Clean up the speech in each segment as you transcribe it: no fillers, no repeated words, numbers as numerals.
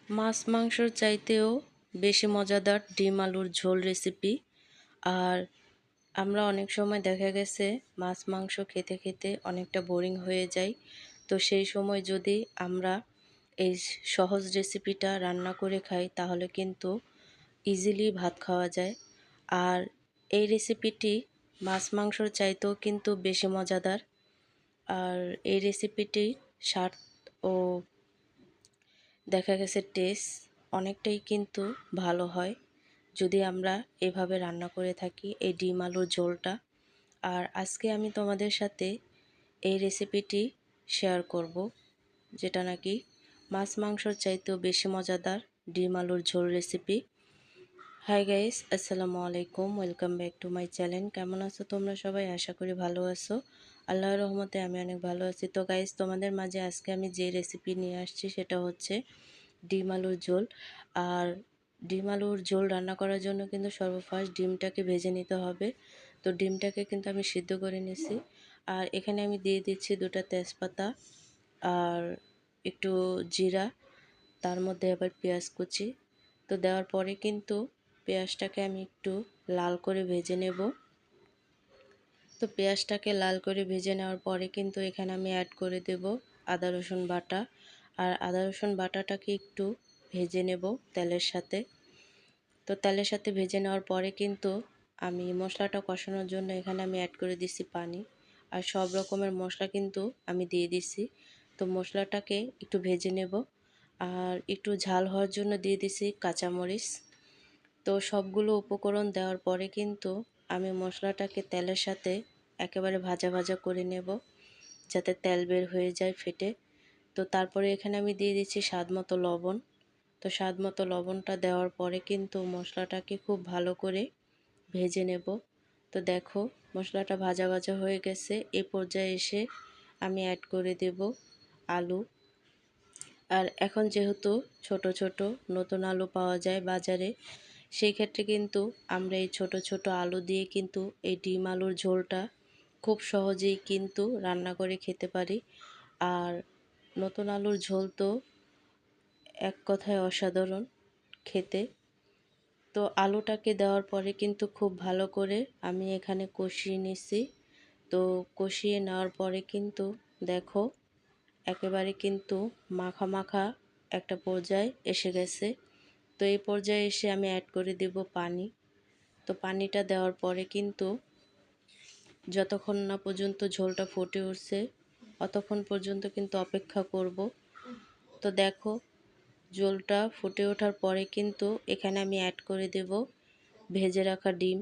মাছ মাংসর চাইতেও বেশি মজাদার ডিম আলুর ঝোল রেসিপি। আর আমরা অনেক সময় দেখা গেছে মাছ মাংস খেতে খেতে অনেকটা বোরিং হয়ে যায়। তো সেই সময় যদি আমরা এই সহজ রেসিপিটা রান্না করে খাই তাহলে কিন্তু ইজিলি ভাত খাওয়া যায়। আর এই রেসিপিটি মাছ মাংসর চাইতেও কিন্তু বেশি মজাদার। আর এই রেসিপিটি স্বাদ ও দেখা গেছে টেস্ট অনেকটাই কিন্তু ভালো হয় যদি আমরা এভাবে রান্না করে থাকি এই ডিম আলুর ঝোলটা। আর আজকে আমি তোমাদের সাথে এই রেসিপিটি শেয়ার করব, যেটা নাকি মাছ মাংসর চাইতেও বেশি মজাদার ডিম আলুর ঝোল রেসিপি। হাই গাইস, আসসালামু আলাইকুম, welcome back to my channel. কেমন আছো তোমরা সবাই? আশা করি ভালো আছো। আল্লাহর রহমতে আমি অনেক ভালো আছি। তো গাইস, তোমাদের মাঝে আজকে আমি যে রেসিপি নিয়ে আসছি সেটা হচ্ছে ডিম আলুর ঝোল। আর ডিম আলুর ঝোল রান্না করার জন্য কিন্তু সর্বফার্স্ট ডিমটাকে ভেজে নিতে হবে। তো ডিমটাকে কিন্তু আমি সিদ্ধ করে নিছি। আর এখানে আমি দিয়ে দিচ্ছি দুটো তেজপাতা আর একটু জিরা, তার মধ্যে আবার পেঁয়াজ কুচি। তো দেওয়ার পরে কিন্তু পেঁয়াজটাকে আমি একটু লাল করে ভেজে নেব। তো পেঁয়াজটাকে লাল করে ভেজে নেওয়ার পরে কিন্তু এখানে আমি অ্যাড করে দেব আদা রসুন বাটা। আর আদা রসুন বাটাটাকে একটু ভেজে নেব তেলের সাথে। তো তেলের সাথে ভেজে নেওয়ার পরে কিন্তু আমি মশলাটা কষানোর জন্য এখানে আমি অ্যাড করে দিছি পানি। আর সব রকমের মশলা কিন্তু আমি দিয়ে দিছি। তো মশলাটাকে একটু ভেজে নেব। আর একটু ঝাল হওয়ার জন্য দিয়ে দিছি কাঁচামরিচ। তো সবগুলো উপকরণ দেওয়ার পরে কিন্তু আমি মশলাটাকে তেলের সাথে একেবারে ভাজা ভাজা করে নেব, যাতে তেল বের হয়ে যায় ফেটে। তো তারপরে এখানে আমি দিয়ে দিচ্ছি স্বাদ মতো লবণ। তো স্বাদ মতো লবণটা দেওয়ার পরে কিন্তু মশলাটাকে খুব ভালো করে ভেজে নেব। তো দেখো, মশলাটা ভাজা ভাজা হয়ে গেছে। এই পর্যায়ে এসে আমি অ্যাড করে দেব আলু। আর এখন যেহেতু ছোট ছোট নতুন আলু পাওয়া যায় বাজারে, সেই ক্ষেত্রে কিন্তু আমরা এই ছোট ছোট আলু দিয়ে কিন্তু এই ডিম আলুর ঝোলটা খুব সহজেই কিন্তু রান্না করে খেতে পারি। আর নতুন আলুর ঝোল তো এক কথায় অসাধারণ খেতে। তো আলুটাকে দেওয়ার পরে কিন্তু খুব ভালো করে আমি এখানে কষিয়ে নিছি। তো কষিয়ে নেওয়ার পরে কিন্তু দেখো, একেবারে কিন্তু মাখা মাখা একটা পর্যায়ে এসে গেছে। তো এই পর্যায়ে এসে আমি অ্যাড করে দেব পানি। তো পানিটা দেওয়ার পরে কিন্তু যতক্ষণ না পর্যন্ত ঝোলটা ফুটে উঠছে অতক্ষণ পর্যন্ত কিন্তু অপেক্ষা করব। তো দেখো, ঝোলটা ফুটে ওঠার পরে কিন্তু এখানে আমি অ্যাড করে দেব ভেজে রাখা ডিম।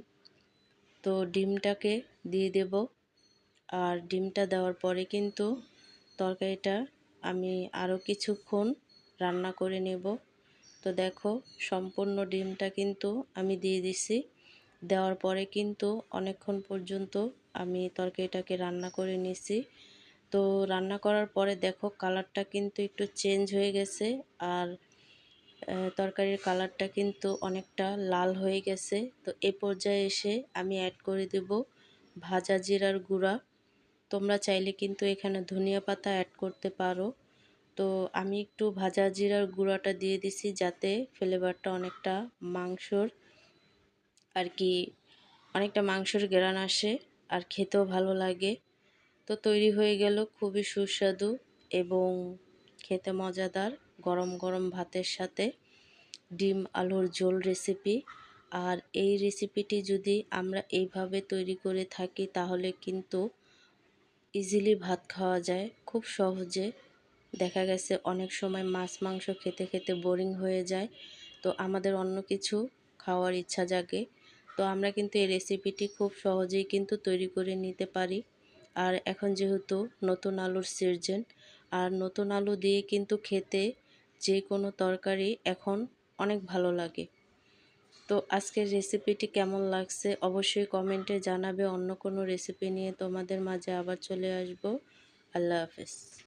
তো ডিমটাকে দিয়ে দেব। আর ডিমটা দেওয়ার পরে কিন্তু তরকারিটা আমি আরও কিছুক্ষণ রান্না করে নেব। তো দেখো, সম্পূর্ণ ডিমটা কিন্তু আমি দিয়ে দিছি। দেওয়ার পরে কিন্তু অনেকক্ষণ পর্যন্ত আমি তরকারিটাকে রান্না করে নিছি। তো রান্না করার পরে দেখো, কালারটা কিন্তু একটু চেঞ্জ হয়ে গেছে। আর তরকারির কালারটা কিন্তু অনেকটা লাল হয়ে গেছে। তো এ পর্যায়ে এসে আমি অ্যাড করে দেব ভাজা জিরার গুঁড়া। তোমরা চাইলে কিন্তু এখানে ধনিয়া পাতা অ্যাড করতে পারো। তো আমি একটু ভাজা জিরার গুঁড়াটা দিয়ে দিছি, যাতে ফ্লেভারটা অনেকটা মাংসর আর কি অনেকটা মাংসর ঘ্রাণ আসে আর খেতেও ভালো লাগে। তো তৈরি হয়ে গেল খুবই সুস্বাদু এবং খেতে মজাদার গরম গরম ভাতের সাথে ডিম আলুর ঝোল রেসিপি। আর এই রেসিপিটি যদি আমরা এইভাবে তৈরি করে থাকি তাহলে কিন্তু ইজিলি ভাত খাওয়া যায় খুব সহজে। দেখা গেছে অনেক সময় মাছ মাংস খেতে খেতে বোরিং হয়ে যায়, তো আমাদের অন্য কিছু খাওয়ার ইচ্ছা জাগে। তো আমরা কিন্তু এই রেসিপিটি খুব সহজেই কিন্তু তৈরি করে নিতে পারি। আর এখন যেহেতু নতুন আলুর সিজন, আর নতুন আলু দিয়ে কিন্তু খেতে যে কোনো তরকারি এখন অনেক ভালো লাগে। তো আজকের রেসিপিটি কেমন লাগছে অবশ্যই কমেন্টে জানাবে। অন্য কোনো রেসিপি নিয়ে তোমাদের মাঝে আবার চলে আসব। আল্লাহ হাফেজ।